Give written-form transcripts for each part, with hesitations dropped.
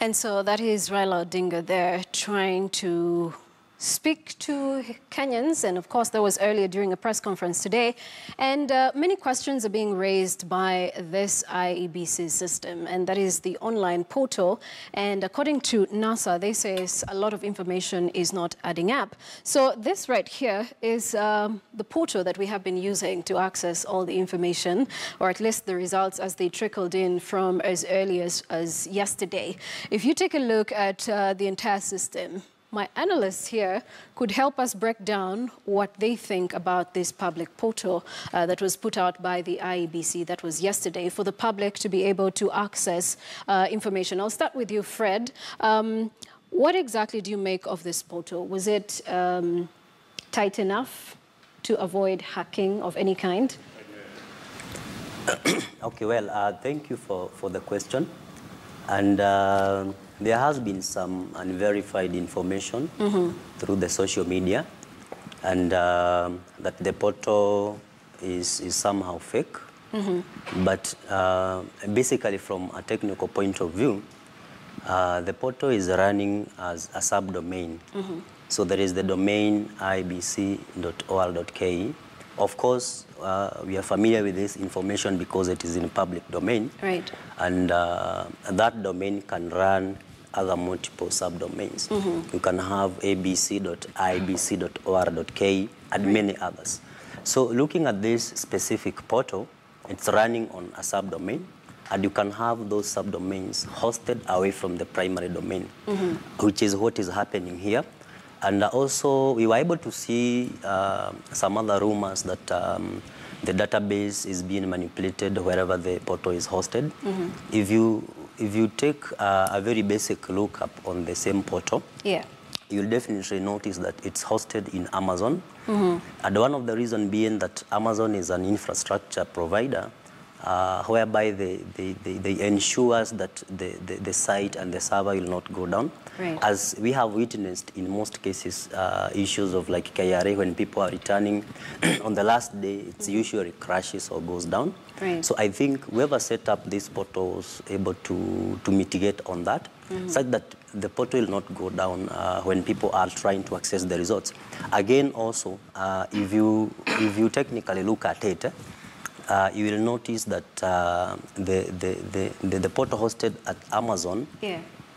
And so that is Raila Odinga there trying to speak to Kenyans, and of course that was earlier during a press conference today, and many questions are being raised by this IEBC system, and that is the online portal, and according to NASA, they say a lot of information is not adding up. So this right here is the portal that we have been using to access all the information, or at least the results as they trickled in from as early as yesterday. If you take a look at the entire system, my analysts here could help us break down what they think about this public portal that was put out by the IEBC. That was yesterday for the public to be able to access information. I'll start with you, Fred. What exactly do you make of this portal? Was it tight enough to avoid hacking of any kind? Okay, well, thank you for the question. And there has been some unverified information through the social media, and that the portal is somehow fake. But basically, from a technical point of view, the portal is running as a subdomain. So there is the domain iebc.or.ke. Of course, we are familiar with this information because it is in public domain. Right. And that domain can run other multiple subdomains. You can have abc.iebc.or.ke and many others. So looking at this specific portal, it's running on a subdomain, and you can have those subdomains hosted away from the primary domain, which is what is happening here. And also, we were able to see some other rumors that the database is being manipulated wherever the portal is hosted. If you take a very basic lookup on the same portal, you'll definitely notice that it's hosted in Amazon. And one of the reasons being that Amazon is an infrastructure provider whereby they ensure that the site and the server will not go down. Right. As we have witnessed in most cases, issues of like KRA, when people are returning on the last day, it's usually crashes or goes down. Right. So I think whoever set up this portal was able to mitigate on that, such that the portal will not go down when people are trying to access the results. Again, also, if you technically look at it, you will notice that the portal hosted at Amazon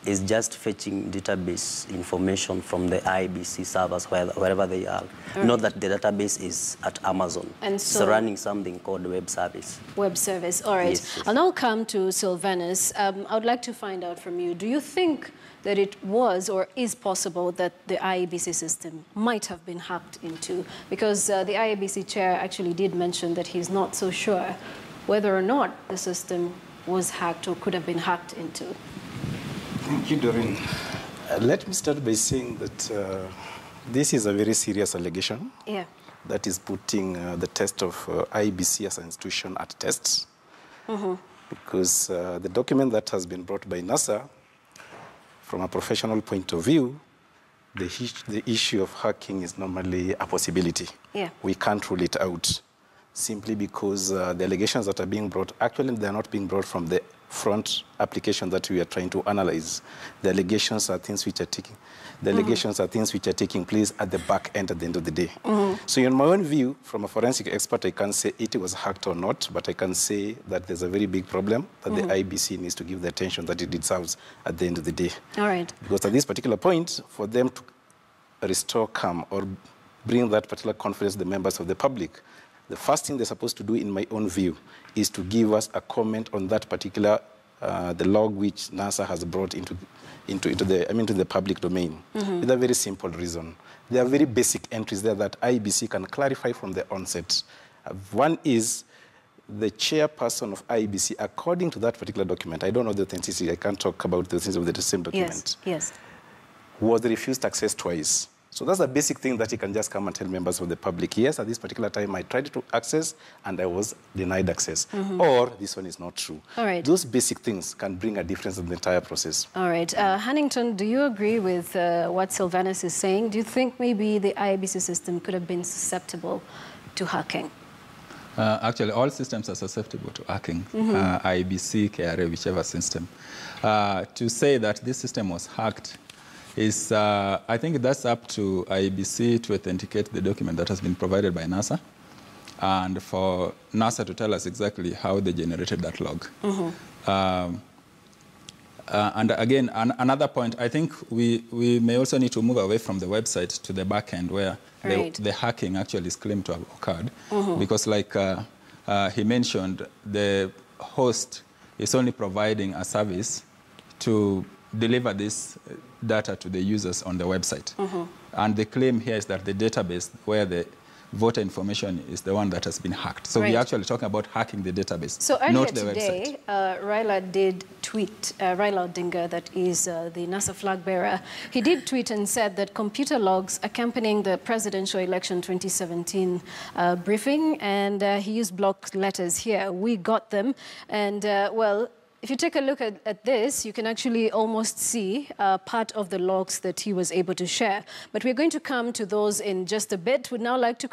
is just fetching database information from the IEBC servers wherever they are. Not that the database is at Amazon. And so it's running something called web service. Web service, all right. Yes, yes. I'll now come to Sylvanus. I would like to find out from you, do you think that it was or is possible that the IEBC system might have been hacked into? Because the IEBC chair actually did mention that he's not so sure whether or not the system was hacked or could have been hacked into. Thank you, Doreen. Let me start by saying that this is a very serious allegation that is putting the test of IEBC as an institution at test. Because the document that has been brought by NASA, from a professional point of view, the issue of hacking is normally a possibility. We can't rule it out, simply because the allegations that are being brought, actually they're not being brought from the front application that we are trying to analyze. The allegations are things which are taking, place at the back end at the end of the day. So in my own view, from a forensic expert, I can't say it was hacked or not, but I can say that there's a very big problem that the IEBC needs to give the attention that it deserves at the end of the day. All right. Because at this particular point, for them to restore calm or bring that particular confidence to the members of the public, the first thing they're supposed to do, in my own view, is to give us a comment on that particular, the log which NASA has brought into the public domain. With a very simple reason. There are very basic entries there that IEBC can clarify from the onset. One is the chairperson of IEBC, according to that particular document, I don't know the authenticity, I can't talk about the things of the same document, was refused access twice. So that's a basic thing that you can just come and tell members of the public, yes, at this particular time I tried to access and I was denied access. Or this one is not true. All right. Those basic things can bring a difference in the entire process. All right. Hannington, do you agree with what Sylvanus is saying? Do you think maybe the IEBC system could have been susceptible to hacking? Actually, all systems are susceptible to hacking, IEBC, KRA, whichever system. To say that this system was hacked is, I think that's up to IEBC to authenticate the document that has been provided by NASA, and for NASA to tell us exactly how they generated that log. And again, another point, I think we may also need to move away from the website to the back end where the hacking actually is claimed to have occurred. Because like he mentioned, the host is only providing a service to deliver this data to the users on the website. And the claim here is that the database where the voter information is the one that has been hacked. So we're actually talking about hacking the database, so earlier not the today, website. Raila did tweet, Raila Odinga, that is the NASA flag bearer. He did tweet and said that computer logs accompanying the presidential election 2017 briefing, and he used block letters here. We got them, and well, if you take a look at this, you can actually almost see part of the logs that he was able to share. But we're going to come to those in just a bit. We'd now like to